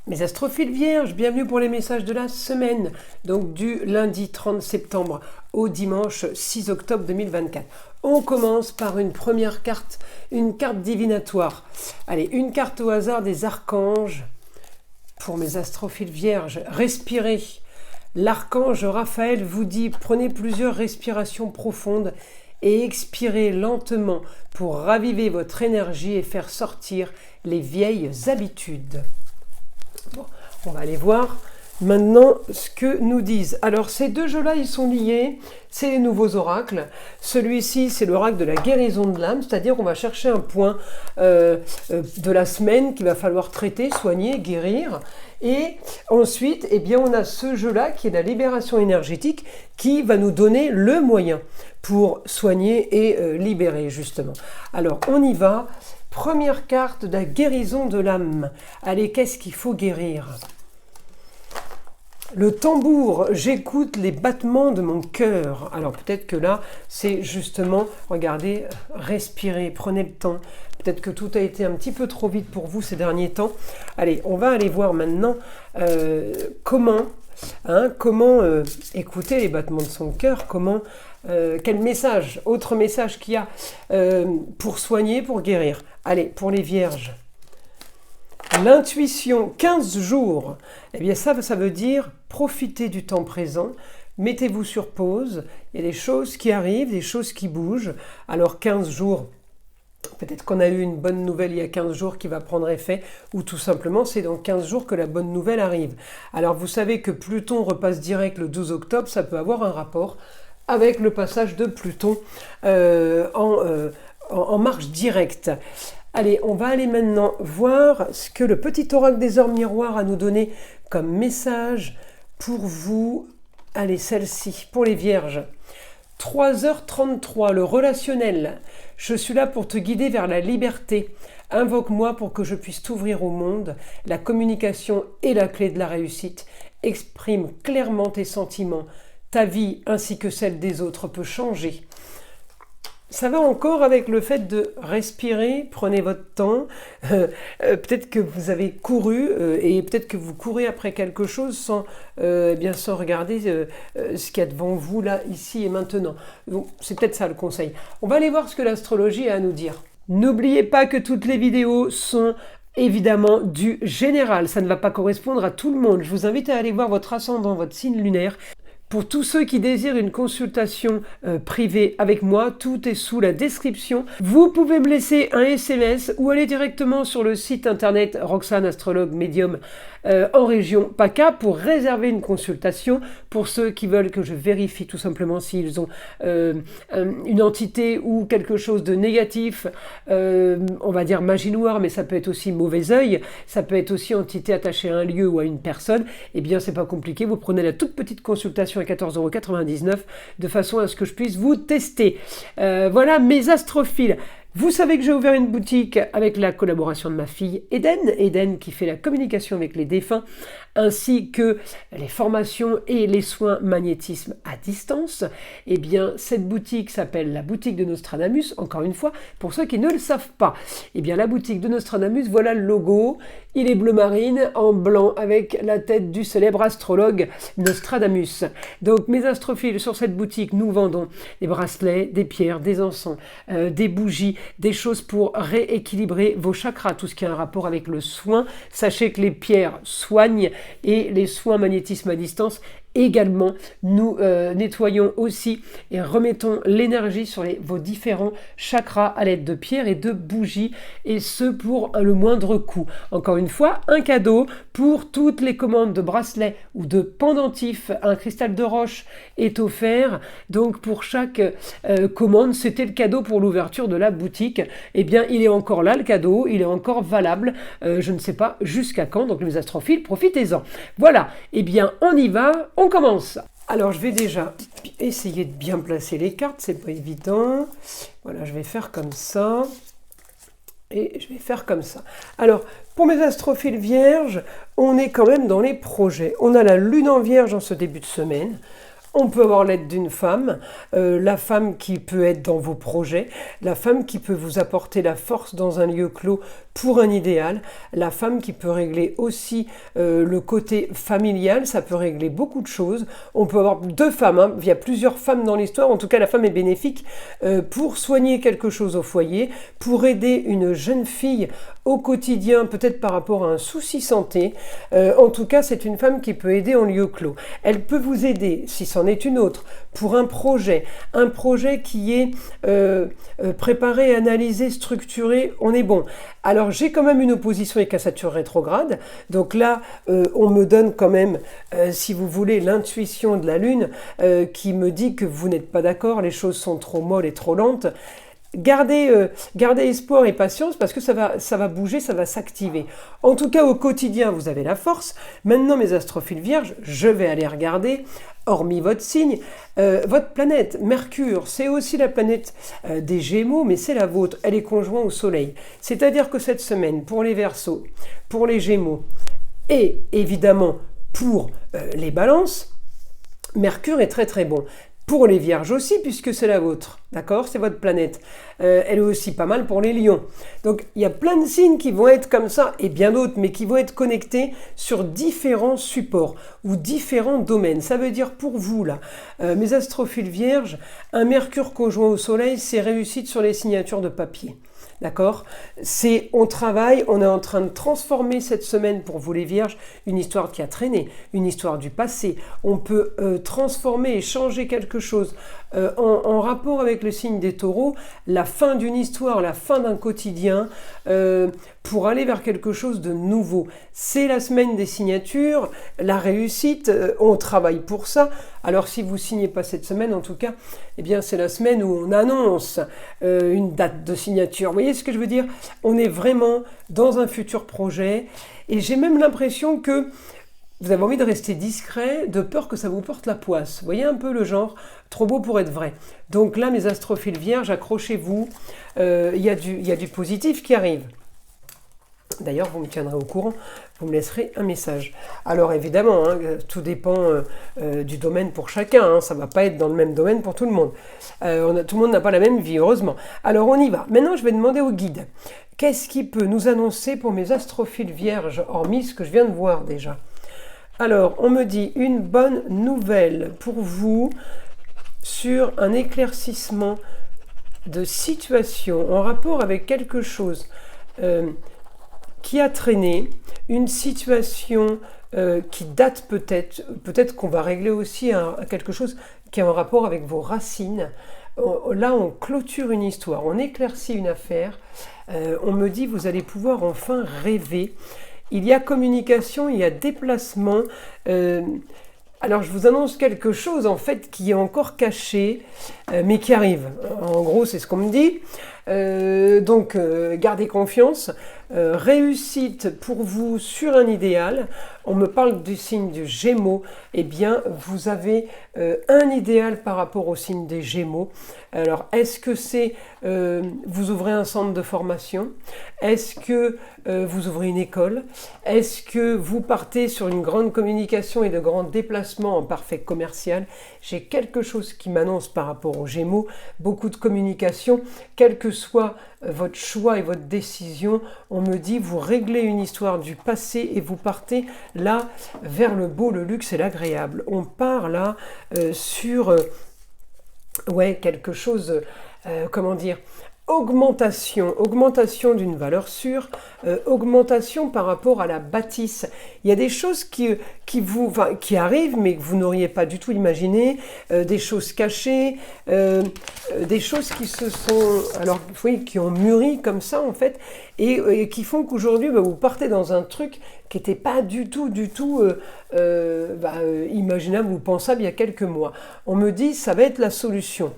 Mes astrophiles vierges, bienvenue pour les messages de la semaine, donc du lundi 30 septembre au dimanche 6 octobre 2024. On commence par une première carte, une carte divinatoire. Allez, une carte au hasard des archanges pour mes astrophiles vierges. Respirez. L'archange Raphaël vous dit, prenez plusieurs respirations profondes et expirez lentement pour raviver votre énergie et faire sortir les vieilles habitudes. Bon, on va aller voir maintenant ce que nous disent. Alors ces deux jeux-là, ils sont liés, c'est les nouveaux oracles. Celui-ci, c'est l'oracle de la guérison de l'âme, c'est-à-dire qu'on va chercher un point de la semaine qu'il va falloir traiter, soigner, guérir. Et ensuite, eh bien, on a ce jeu-là qui est la libération énergétique qui va nous donner le moyen pour soigner et libérer justement. Alors on y va. Première carte de la guérison de l'âme. Allez, qu'est-ce qu'il faut guérir? Le tambour, j'écoute les battements de mon cœur. Alors peut-être que là, c'est justement, regardez, respirez, prenez le temps. Peut-être que tout a été un petit peu trop vite pour vous ces derniers temps. Allez, on va aller voir maintenant comment écouter les battements de son cœur, quel message, autre message qu'il y a pour soigner, pour guérir. Allez, pour les vierges. L'intuition, 15 jours. Eh bien ça veut dire profitez du temps présent, mettez-vous sur pause, il y a des choses qui arrivent, des choses qui bougent. Alors 15 jours, peut-être qu'on a eu une bonne nouvelle il y a 15 jours qui va prendre effet, ou tout simplement c'est dans 15 jours que la bonne nouvelle arrive. Alors vous savez que Pluton repasse direct le 12 octobre, ça peut avoir un rapport avec le passage de Pluton en marche directe. Allez, on va aller maintenant voir ce que le petit oracle des ors miroirs a nous donné comme message pour vous. Allez, celle-ci, pour les vierges. 3h33, le relationnel. Je suis là pour te guider vers la liberté. Invoque-moi pour que je puisse t'ouvrir au monde. La communication est la clé de la réussite. Exprime clairement tes sentiments. Ta vie ainsi que celle des autres peut changer. Ça va encore avec le fait de respirer, prenez votre temps. Peut-être que vous avez couru et peut-être que vous courez après quelque chose sans regarder ce qu'il y a devant vous là, ici et maintenant. Donc, c'est peut-être ça le conseil. On va aller voir ce que l'astrologie a à nous dire. N'oubliez pas que toutes les vidéos sont évidemment du général. Ça ne va pas correspondre à tout le monde. Je vous invite à aller voir votre ascendant, votre signe lunaire. Pour tous ceux qui désirent une consultation privée avec moi, tout est sous la description. Vous pouvez me laisser un SMS ou aller directement sur le site internet Roxane Astrologue Médium en région PACA pour réserver une consultation. Pour ceux qui veulent que je vérifie tout simplement s'ils ont une entité ou quelque chose de négatif, on va dire magie noire, mais ça peut être aussi mauvais œil, ça peut être aussi entité attachée à un lieu ou à une personne. Eh bien, c'est pas compliqué, vous prenez la toute petite consultation à 14,99 € de façon à ce que je puisse vous tester. Voilà mes astrophiles. Vous savez que j'ai ouvert une boutique avec la collaboration de ma fille Eden qui fait la communication avec les défunts, ainsi que les formations et les soins magnétisme à distance. Eh bien, cette boutique s'appelle la boutique de Nostradamus, encore une fois, pour ceux qui ne le savent pas. Eh bien, la boutique de Nostradamus, voilà le logo. Il est bleu marine en blanc avec la tête du célèbre astrologue Nostradamus. Donc, mes astrophiles, sur cette boutique, nous vendons des bracelets, des pierres, des encens, des bougies, des choses pour rééquilibrer vos chakras, tout ce qui a un rapport avec le soin. Sachez que les pierres soignent et les soins magnétisme à distance également. Nous nettoyons aussi et remettons l'énergie sur vos différents chakras à l'aide de pierres et de bougies, et ce pour le moindre coût. Encore une fois, un cadeau pour toutes les commandes de bracelets ou de pendentifs. Un cristal de roche est offert. Donc pour chaque commande, c'était le cadeau pour l'ouverture de la boutique. Eh bien, il est encore là le cadeau, il est encore valable. Je ne sais pas jusqu'à quand. Donc les astrophiles, profitez-en. Voilà. Eh bien, on y va. On commence. Alors je vais déjà essayer de bien placer les cartes, c'est pas évident. Voilà, je vais faire comme ça. Et je vais faire comme ça. Alors, pour mes astrophiles vierges, on est quand même dans les projets. On a la lune en vierge en ce début de semaine. On peut avoir l'aide d'une femme, la femme qui peut être dans vos projets, la femme qui peut vous apporter la force dans un lieu clos pour un idéal, la femme qui peut régler aussi le côté familial, ça peut régler beaucoup de choses. On peut avoir deux femmes, hein. Il y a plusieurs femmes dans l'histoire, en tout cas la femme est bénéfique pour soigner quelque chose au foyer, pour aider une jeune fille au quotidien, peut-être par rapport à un souci santé. En tout cas, c'est une femme qui peut aider en lieu clos. Elle peut vous aider, si c'en est une autre, pour un projet qui est préparé, analysé, structuré, on est bon. Alors j'ai quand même une opposition avec la Saturne rétrograde, donc là on me donne quand même, si vous voulez, l'intuition de la Lune qui me dit que vous n'êtes pas d'accord, les choses sont trop molles et trop lentes. Gardez espoir et patience parce que ça va bouger, ça va s'activer. En tout cas, au quotidien, vous avez la force. Maintenant, mes astrophiles vierges, je vais aller regarder, hormis votre signe, votre planète. Mercure, c'est aussi la planète des Gémeaux, mais c'est la vôtre. Elle est conjointe au Soleil. C'est-à-dire que cette semaine, pour les Verseaux, pour les Gémeaux et évidemment pour les Balances, Mercure est très très bon. Pour les Vierges aussi, puisque c'est la vôtre, d'accord? C'est votre planète. Elle est aussi pas mal pour les Lions. Donc, il y a plein de signes qui vont être comme ça, et bien d'autres, mais qui vont être connectés sur différents supports ou différents domaines. Ça veut dire pour vous, là, mes astrophiles Vierges, un Mercure conjoint au Soleil, c'est réussite sur les signatures de papier. D'accord? On travaille, on est en train de transformer cette semaine pour vous les Vierges, une histoire qui a traîné, une histoire du passé. On peut transformer et changer quelque chose en rapport avec le signe des Taureaux, la fin d'une histoire, la fin d'un quotidien, pour aller vers quelque chose de nouveau. C'est la semaine des signatures, la réussite, on travaille pour ça. Alors si vous ne signez pas cette semaine, en tout cas, eh bien c'est la semaine où on annonce une date de signature. Vous voyez ce que je veux dire? On est vraiment dans un futur projet et j'ai même l'impression que vous avez envie de rester discret, de peur que ça vous porte la poisse. Vous voyez un peu le genre, trop beau pour être vrai. Donc là, mes astrophiles vierges, accrochez-vous, il y a du positif qui arrive. D'ailleurs, vous me tiendrez au courant, vous me laisserez un message. Alors évidemment, hein, tout dépend du domaine pour chacun, hein, ça ne va pas être dans le même domaine pour tout le monde. Tout le monde n'a pas la même vie, heureusement. Alors on y va. Maintenant, je vais demander au guide, qu'est-ce qui peut nous annoncer pour mes astrophiles vierges, hormis ce que je viens de voir déjà? Alors, on me dit une bonne nouvelle pour vous sur un éclaircissement de situation en rapport avec quelque chose qui a traîné, une situation qui date peut-être qu'on va régler aussi quelque chose qui a un rapport avec vos racines. Là, on clôture une histoire, on éclaircit une affaire. On me dit, vous allez pouvoir enfin rêver. Il y a communication, il y a déplacement. Alors, je vous annonce quelque chose, en fait, qui est encore caché, mais qui arrive. En gros, c'est ce qu'on me dit. Donc, gardez confiance. Réussite pour vous sur un idéal. On me parle du signe du Gémeaux. Eh bien, vous avez un idéal par rapport au signe des Gémeaux. Alors, est-ce que c'est vous ouvrez un centre de formation? Est-ce que vous ouvrez une école? Est-ce que vous partez sur une grande communication et de grands déplacements en parfait commercial? J'ai quelque chose qui m'annonce par rapport aux Gémeaux, beaucoup de communication, quel que soit votre choix et votre décision, on me dit vous réglez une histoire du passé et vous partez là vers le beau, le luxe et l'agréable. On part là sur quelque chose, comment dire, augmentation d'une valeur sûre, augmentation par rapport à la bâtisse. Il y a des choses qui arrivent mais que vous n'auriez pas du tout imaginé, des choses cachées, des choses qui se sont, alors oui, qui ont mûri comme ça en fait, et qui font qu'aujourd'hui vous partez dans un truc qui n'était pas du tout imaginable ou pensable il y a quelques mois. On me dit ça va être la solution.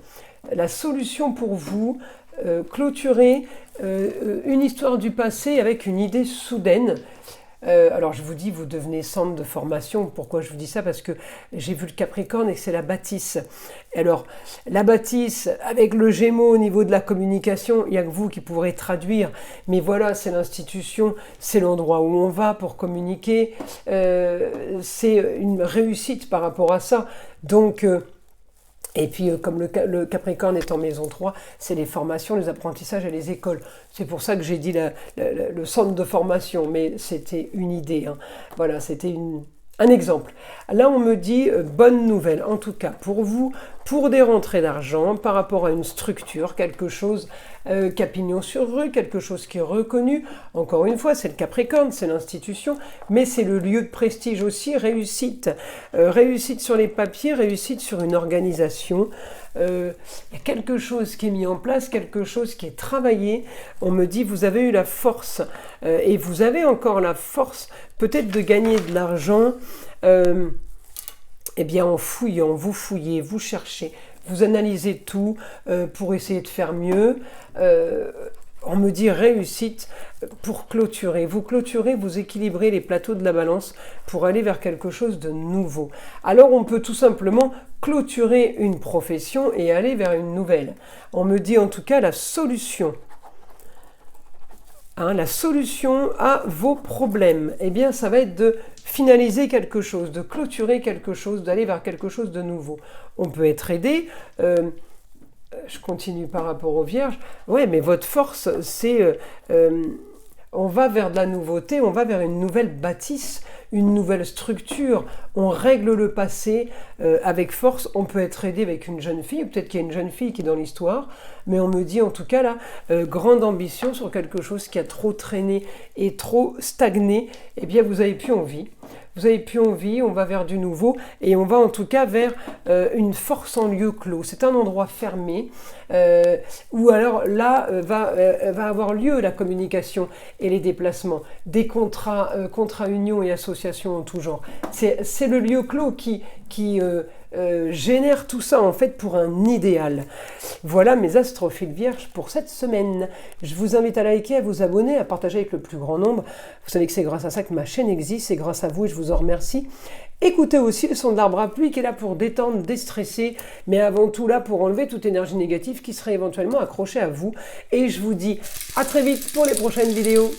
La solution pour vous, clôturer une histoire du passé avec une idée soudaine. Alors je vous dis, vous devenez centre de formation. Pourquoi je vous dis ça? Parce que j'ai vu le Capricorne et que c'est la bâtisse. Alors la bâtisse avec le Gémeaux au niveau de la communication, il n'y a que vous qui pourrez traduire. Mais voilà, c'est l'institution, c'est l'endroit où on va pour communiquer. C'est une réussite par rapport à ça. Donc... et puis, comme le Capricorne est en maison 3, c'est les formations, les apprentissages et les écoles. C'est pour ça que j'ai dit le centre de formation, mais c'était une idée. Hein. Voilà, c'était un exemple. Là, on me dit bonne nouvelle, en tout cas pour vous, pour des rentrées d'argent par rapport à une structure, quelque chose qui a pignon sur rue, quelque chose qui est reconnu. Encore une fois, c'est le Capricorne, c'est l'institution, mais c'est le lieu de prestige aussi, réussite. Réussite sur les papiers, réussite sur une organisation. Il y a quelque chose qui est mis en place, quelque chose qui est travaillé. On me dit, vous avez eu la force, et vous avez encore la force peut-être de gagner de l'argent, eh bien en fouillant, vous fouillez, vous cherchez, vous analysez tout pour essayer de faire mieux. On me dit réussite pour clôturer. Vous clôturez, vous équilibrez les plateaux de la balance pour aller vers quelque chose de nouveau. Alors on peut tout simplement clôturer une profession et aller vers une nouvelle. On me dit en tout cas la solution. La solution à vos problèmes, eh bien, ça va être de finaliser quelque chose, de clôturer quelque chose, d'aller vers quelque chose de nouveau. On peut être aidé. Je continue par rapport aux Vierges. Ouais, mais votre force, c'est... on va vers de la nouveauté, on va vers une nouvelle bâtisse, une nouvelle structure. On règle le passé avec force. On peut être aidé avec une jeune fille, peut-être qu'il y a une jeune fille qui est dans l'histoire, mais on me dit en tout cas là, grande ambition sur quelque chose qui a trop traîné et trop stagné. Eh bien, vous avez plus envie. Vous avez plus envie, on va vers du nouveau et on va en tout cas vers une force en lieu clos. C'est un endroit fermé où alors là va avoir lieu la communication et les déplacements, des contrats, contrats unions et associations en tout genre. C'est le lieu clos qui génère tout ça en fait pour un idéal. Voilà mes astrophiles vierges pour cette semaine. Je vous invite à liker, à vous abonner, à partager avec le plus grand nombre. Vous savez que c'est grâce à ça que ma chaîne existe, c'est grâce à vous et je vous en remercie. Écoutez aussi le son de l'arbre à pluie qui est là pour détendre, déstresser, mais avant tout là pour enlever toute énergie négative qui serait éventuellement accrochée à vous. Et je vous dis à très vite pour les prochaines vidéos.